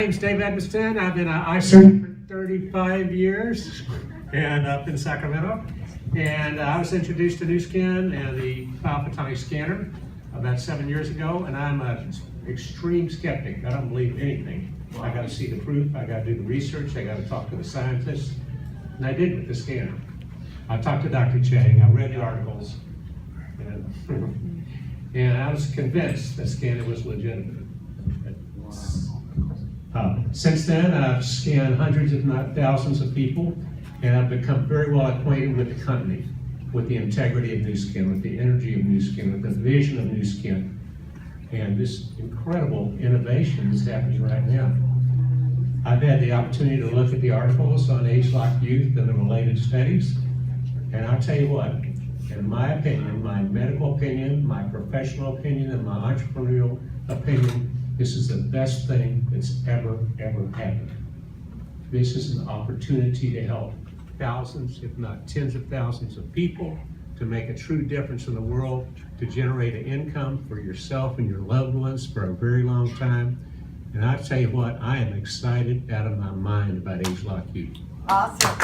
My name's Dave Edmiston. I've been an eye surgeon for 35 years and up in Sacramento. And I was introduced to Nu Skin and the biophotonic scanner about 7 years ago, and I'm an extreme skeptic. I don't believe anything. I got to see the proof, I got to do the research, I got to talk to the scientists, and I did with the scanner. I talked to Dr. Chang, I read the articles, and I was convinced the scanner was legitimate. Since then, I've scanned hundreds, if not thousands of people, and I've become very well acquainted with the company, with the integrity of Nu Skin, with the energy of Nu Skin, with the vision of Nu Skin, and this incredible innovation is happening right now. I've had the opportunity to look at the articles on AgeLOC Youth and the related studies, and I'll tell you what, in my opinion, my medical opinion, my professional opinion, and my entrepreneurial opinion, this is the best thing that's ever happened. This is an opportunity to help thousands, if not tens of thousands of people, to make a true difference in the world, to generate an income for yourself and your loved ones for a very long time. And I tell you what, I am excited out of my mind about AgeLOC Youth. Awesome.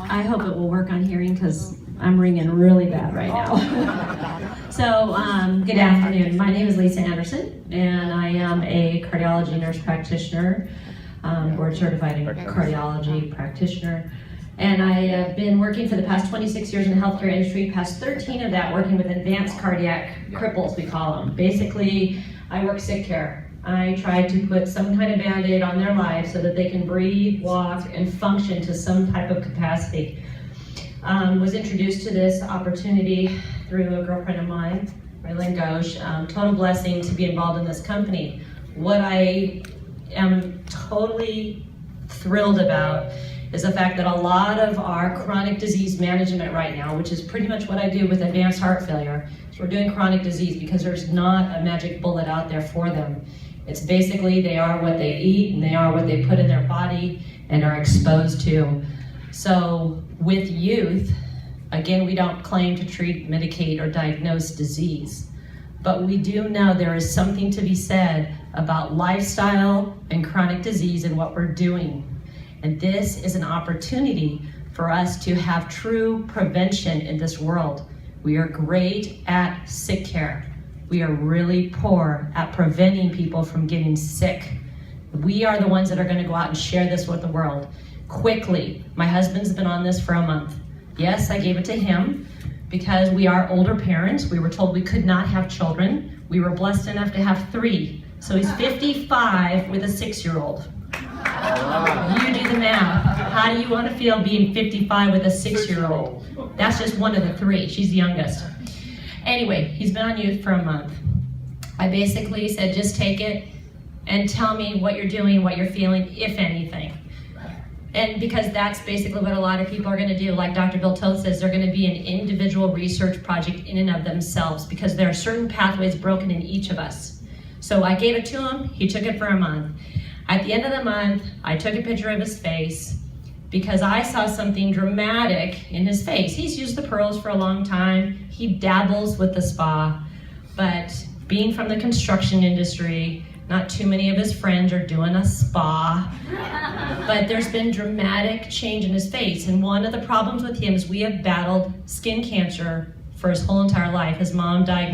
I hope it will work on hearing because I'm ringing really bad right now. So, good afternoon. My name is Lisa Anderson, and I am a cardiology nurse practitioner, board certified cardiology practitioner. And I have been working for the past 26 years in the healthcare industry, past 13 of that working with advanced cardiac cripples, we call them. Basically, I work sick care. I try to put some kind of Band-Aid on their lives so that they can breathe, walk, and function to some type of capacity. Was introduced to this opportunity through a girlfriend of mine, Raylene Ghosh. Total blessing to be involved in this company. What I am totally thrilled about is the fact that a lot of our chronic disease management right now, which is pretty much what I do with advanced heart failure, is we're doing chronic disease because there's not a magic bullet out there for them. It's basically they are what they eat and they are what they put in their body and are exposed to. So with youth, again, we don't claim to treat, medicate, or diagnose disease, but we do know there is something to be said about lifestyle and chronic disease and what we're doing. And this is an opportunity for us to have true prevention in this world. We are great at sick care. We are really poor at preventing people from getting sick. We are the ones that are going to go out and share this with the world. Quickly, my husband's been on this for a month. Yes, I gave it to him because we are older parents. We were told we could not have children. We were blessed enough to have 3. So he's 55 with a 6-year-old. You do the math. How do you want to feel being 55 with a 6-year-old? That's just one of the 3. She's the youngest. Anyway, he's been on youth for a month. I basically said, just take it and tell me what you're doing, what you're feeling, if anything. And because that's basically what a lot of people are going to do. Like Dr. Bill Toth says, they're going to be an individual research project in and of themselves because there are certain pathways broken in each of us. So I gave it to him. He took it for a month. At the end of the month, I took a picture of his face because I saw something dramatic in his face. He's used the pearls for a long time. He dabbles with the spa, but being from the construction industry, not too many of his friends are doing a spa, but there's been dramatic change in his face. And one of the problems with him is we have battled skin cancer for his whole entire life. His mom died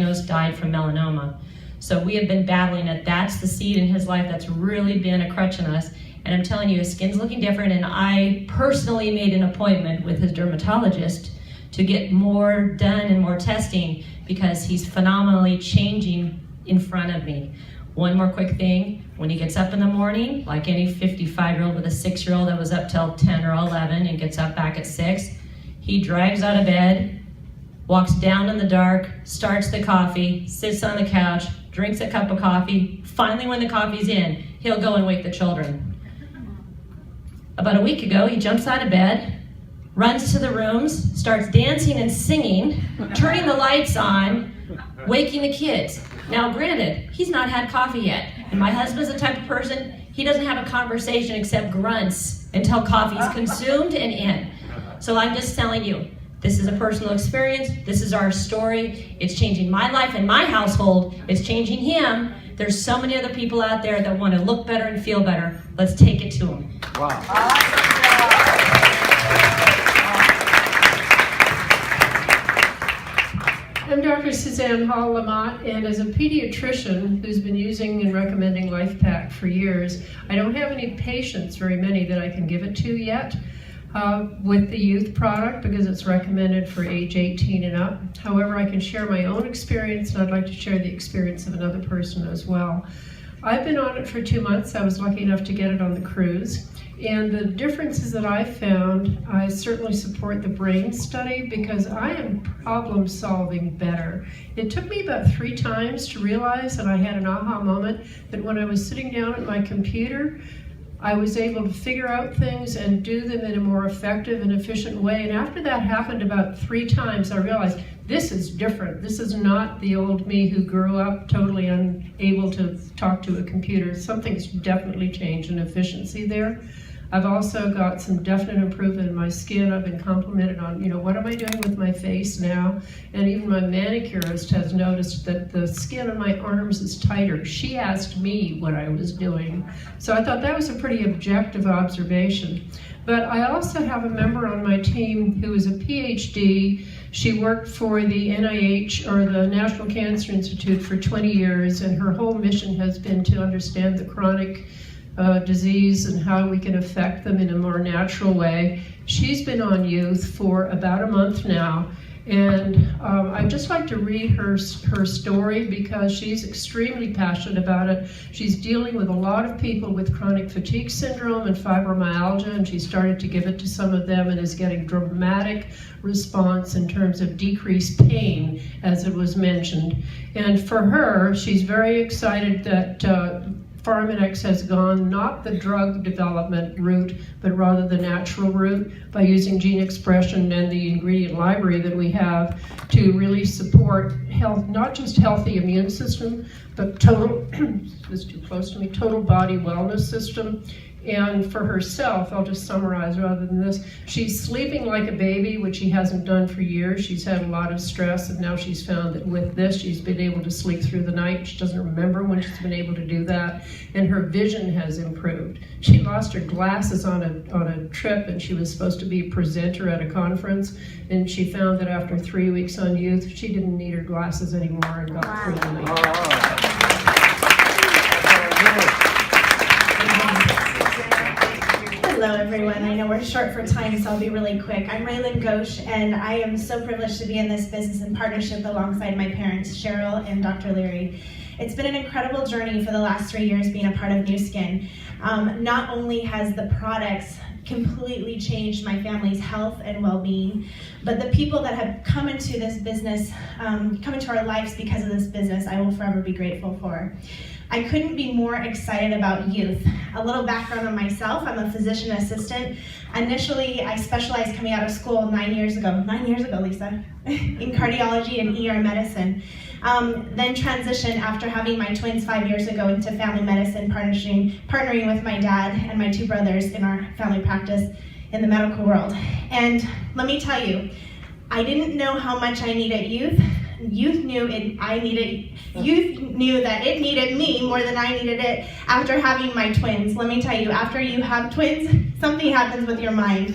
from melanoma. So we have been battling it. That's the seed in his life that's really been a crutch in us. And I'm telling you, his skin's looking different, and I personally made an appointment with his dermatologist to get more done and more testing because he's phenomenally changing in front of me. One more quick thing, when he gets up in the morning, like any 55-year-old with a 6-year-old that was up till 10 or 11 and gets up back at 6, he drags out of bed, walks down in the dark, starts the coffee, sits on the couch, drinks a cup of coffee. Finally, when the coffee's in, he'll go and wake the children. About a week ago, he jumps out of bed, runs to the rooms, starts dancing and singing, turning the lights on, waking the kids. Now, granted, he's not had coffee yet, and my husband's the type of person, he doesn't have a conversation except grunts until coffee's consumed and in. So I'm just telling you, This is a personal experience. This is our story. It's changing my life and my household. It's changing him. There's so many other people out there that want to look better and feel better. Let's take it to them. Wow. I'm Dr. Suzanne Hall-Lamott, and as a pediatrician who's been using and recommending LifePak for years, I don't have any patients, very many, that I can give it to yet with the youth product because it's recommended for age 18 and up. However, I can share my own experience, and I'd like to share the experience of another person as well. I've been on it for 2 months. I was lucky enough to get it on the cruise. And the differences that I found, I certainly support the brain study because I am problem solving better. It took me about 3 times to realize, and I had an aha moment, that when I was sitting down at my computer, I was able to figure out things and do them in a more effective and efficient way. And after that happened about 3 times, I realized this is different. This is not the old me who grew up totally unable to talk to a computer. Something's definitely changed in efficiency there. I've also got some definite improvement in my skin. I've been complimented on, what am I doing with my face now? And even my manicurist has noticed that the skin on my arms is tighter. She asked me what I was doing. So I thought that was a pretty objective observation. But I also have a member on my team who is a PhD. She worked for the NIH, or the National Cancer Institute, for 20 years, and her whole mission has been to understand the chronic disease and how we can affect them in a more natural way. She's been on youth for about a month now, and I'd just like to read her story because she's extremely passionate about it. She's dealing with a lot of people with chronic fatigue syndrome and fibromyalgia, and she started to give it to some of them and is getting dramatic response in terms of decreased pain, as it was mentioned. And for her, she's very excited that Pharmanex has gone not the drug development route, but rather the natural route by using gene expression and the ingredient library that we have to really support health, not just healthy immune system, but total, this is too close to me, total body wellness system. And for herself, I'll just summarize rather than this, she's sleeping like a baby, which she hasn't done for years. She's had a lot of stress, and now she's found that with this, she's been able to sleep through the night. She doesn't remember when she's been able to do that, and her vision has improved. She lost her glasses on a trip, and she was supposed to be a presenter at a conference, and she found that after 3 weeks on youth, she didn't need her glasses anymore and got through the night. Hello everyone, I know we're short for time, so I'll be really quick. I'm Raylan Ghosh, and I am so privileged to be in this business in partnership alongside my parents, Cheryl and Dr. Leary. It's been an incredible journey for the last 3 years being a part of New Skin. Not only has the products completely changed my family's health and well-being, but the people that have come into this business, come into our lives because of this business, I will forever be grateful for. I couldn't be more excited about youth. A little background on myself, I'm a physician assistant. Initially, I specialized coming out of school 9 years ago, Lisa, in cardiology and ER medicine. Then transitioned after having my twins 5 years ago into family medicine, partnering with my dad and my 2 brothers in our family practice in the medical world. And let me tell you, I didn't know how much I needed youth. Youth knew that it needed me more than I needed it after having my twins. Let me tell you, after you have twins, something happens with your mind.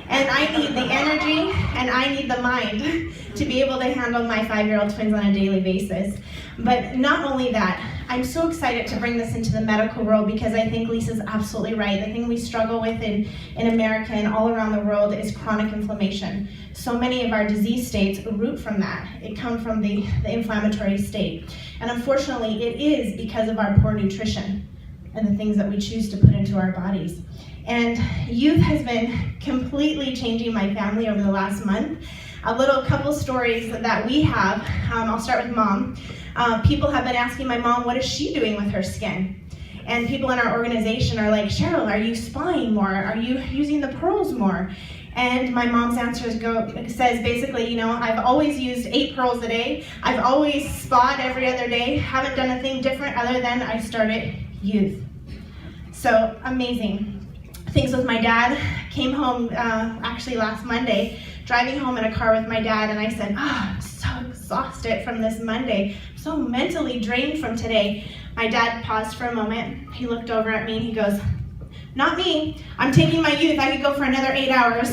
And I need the energy and I need the mind to be able to handle my 5-year-old twins on a daily basis. But not only that, I'm so excited to bring this into the medical world because I think Lisa's absolutely right. The thing we struggle with in America and all around the world is chronic inflammation. So many of our disease states root from that. It comes from the inflammatory state. And unfortunately, it is because of our poor nutrition and the things that we choose to put into our bodies. And youth has been completely changing my family over the last month. A little couple stories that we have. I'll start with Mom. People have been asking my mom, what is she doing with her skin? And people in our organization are like, Cheryl, are you spying more? Are you using the pearls more? And my mom's answer says basically, I've always used 8 pearls a day. I've always spa'd every other day. Haven't done a thing different other than I started youth. So amazing. Things with my dad. Came home actually last Monday driving home in a car with my dad, and I said, I'm so exhausted from this Monday, so mentally drained from today. My dad paused for a moment. He looked over at me and he goes, not me. I'm taking my youth. I could go for another 8 hours.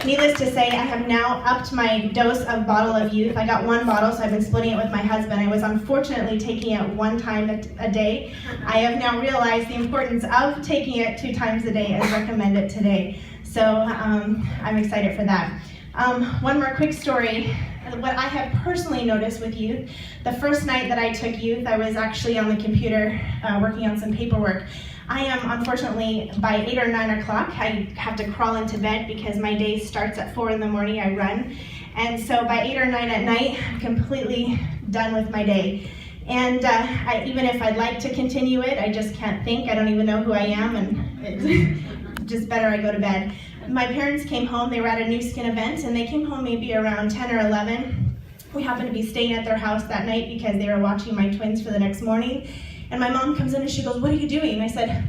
Needless to say, I have now upped my dose of bottle of youth. I got 1 bottle, so I've been splitting it with my husband. I was unfortunately taking it 1 time a day. I have now realized the importance of taking it 2 times a day as recommended today. So I'm excited for that. One more quick story. What I have personally noticed with youth, the first night that I took youth, I was actually on the computer working on some paperwork. I am, unfortunately, by 8 or 9 o'clock, I have to crawl into bed because my day starts at 4 in the morning, I run. And so by 8 or 9 at night, I'm completely done with my day. And even if I'd like to continue it, I just can't think. I don't even know who I am, and it's just better I go to bed. My parents came home, they were at a New Skin event, and they came home maybe around 10 or 11. We happened to be staying at their house that night because they were watching my twins for the next morning. And my mom comes in and she goes, what are you doing? And I said,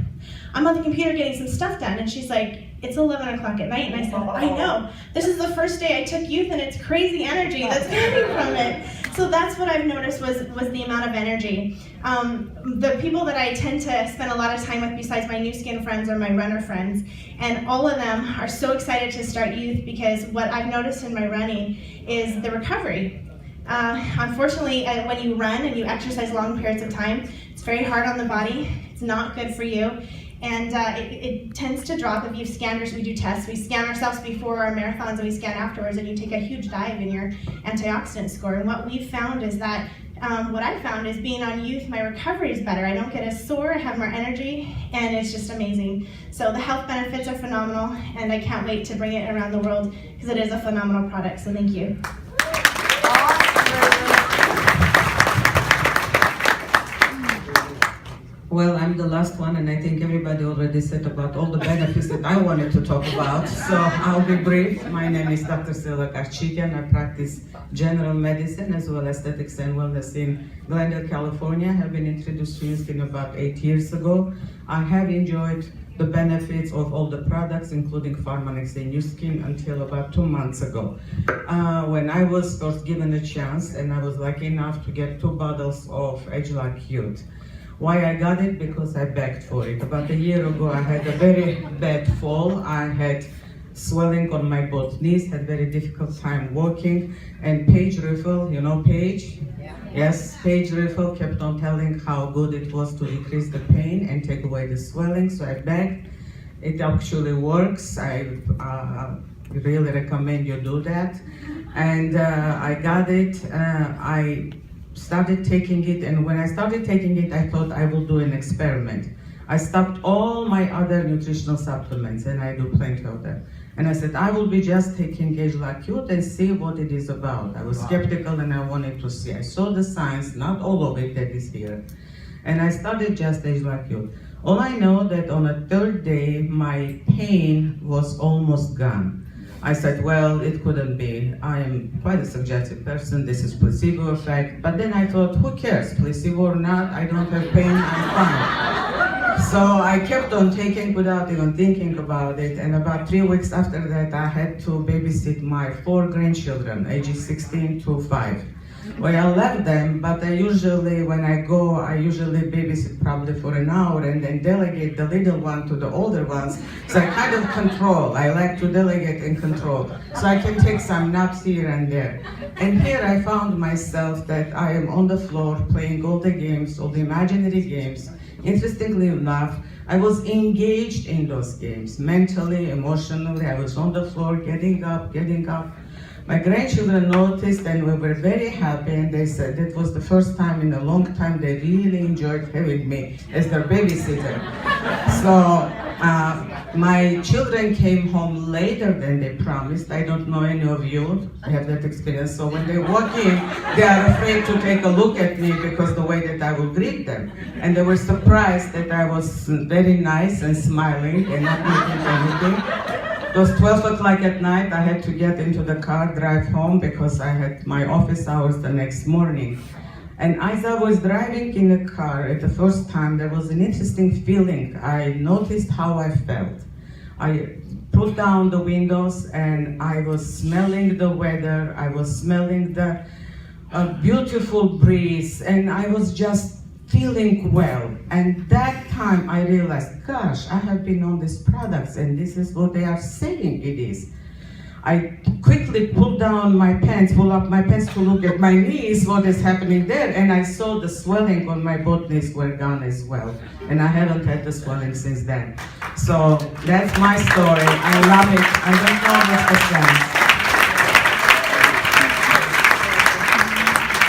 I'm on the computer getting some stuff done. And she's like, it's 11 o'clock at night. And I said, I know. This is the first day I took youth, and it's crazy energy that's coming from it. So that's what I've noticed was the amount of energy. The people that I tend to spend a lot of time with besides my New Skin friends are my runner friends. And all of them are so excited to start youth because what I've noticed in my running is the recovery. Unfortunately, when you run and you exercise long periods of time, it's very hard on the body. It's not good for you. And it tends to drop if you've scanned we do tests. We scan ourselves before our marathons and we scan afterwards, and you take a huge dive in your antioxidant score. And what we've found is that, what I found is being on youth, my recovery is better. I don't get as sore, I have more energy, and it's just amazing. So the health benefits are phenomenal, and I can't wait to bring it around the world because it is a phenomenal product, so thank you. Well, I'm the last one, and I think everybody already said about all the benefits that I wanted to talk about, so I'll be brief. My name is Dr. AgeLOC YOUTH, and I practice general medicine as well as aesthetics and wellness in Glendale, California. I have been introduced to New Skin about 8 years ago. I have enjoyed the benefits of all the products, including Pharmanex and New Skin, until about 2 months ago. When I was first given a chance, and I was lucky enough to get 2 bottles of AgeLOC YOUTH. Why I got it? Because I begged for it. About a year ago, I had a very bad fall. I had swelling on my both knees, had very difficult time walking, and Paige Riffle, you know Paige? Yeah. Yes, Paige Riffle kept on telling how good it was to decrease the pain and take away the swelling, so I begged. It actually works. I really recommend you do that. And I got it. I started taking it, and when I started taking it, I thought I will do an experiment. I stopped all my other nutritional supplements, and I do plenty of them. And I said, I will be just taking AgeLOC YOUTH and see what it is about. I was skeptical and I wanted to see. I saw the science, not all of it that is here. And I started just AgeLOC YOUTH. All I know that on the 3rd day, my pain was almost gone. I said, well, it couldn't be. I am quite a suggestive person. This is placebo effect. But then I thought, who cares? Placebo or not, I don't have pain, I'm fine. So I kept on taking without even thinking about it. And about 3 weeks after that, I had to babysit my 4 grandchildren, ages 16 to 5. Well, I left them, but I usually, when I go, I usually babysit probably for an hour and then delegate the little one to the older ones. So I kind of control. I like to delegate and control. So I can take some naps here and there. And here I found myself that I am on the floor playing all the games, all the imaginary games. Interestingly enough, I was engaged in those games, mentally, emotionally. I was on the floor, getting up. My grandchildren noticed, and we were very happy, and they said it was the first time in a long time they really enjoyed having me as their babysitter. So my children came home later than they promised. I don't know any of you have that experience. So when they walk in, they are afraid to take a look at me because the way that I will greet them. And they were surprised that I was very nice and smiling and not making anything. It was 12 o'clock at night. I had to get into the car, drive home because I had my office hours the next morning. And as I was driving in the car at the first time, there was an interesting feeling. I noticed how I felt. I put pulled down the windows and I was smelling the weather, I was smelling the beautiful breeze, and I was just feeling well. And that time I realized, gosh, I have been on these products and this is what they are saying it is. I quickly pulled down my pants, pull up my pants to look at my knees, what is happening there, and I saw the swelling on my both knees were gone as well. And I haven't had the swelling since then. So that's my story. I love it. I don't know what's the sense.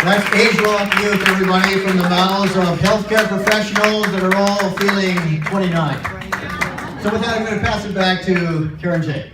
That's AgeLOC Youth, everybody, from the mouths of healthcare professionals that are all feeling 29. So with that, I'm going to pass it back to Karen J.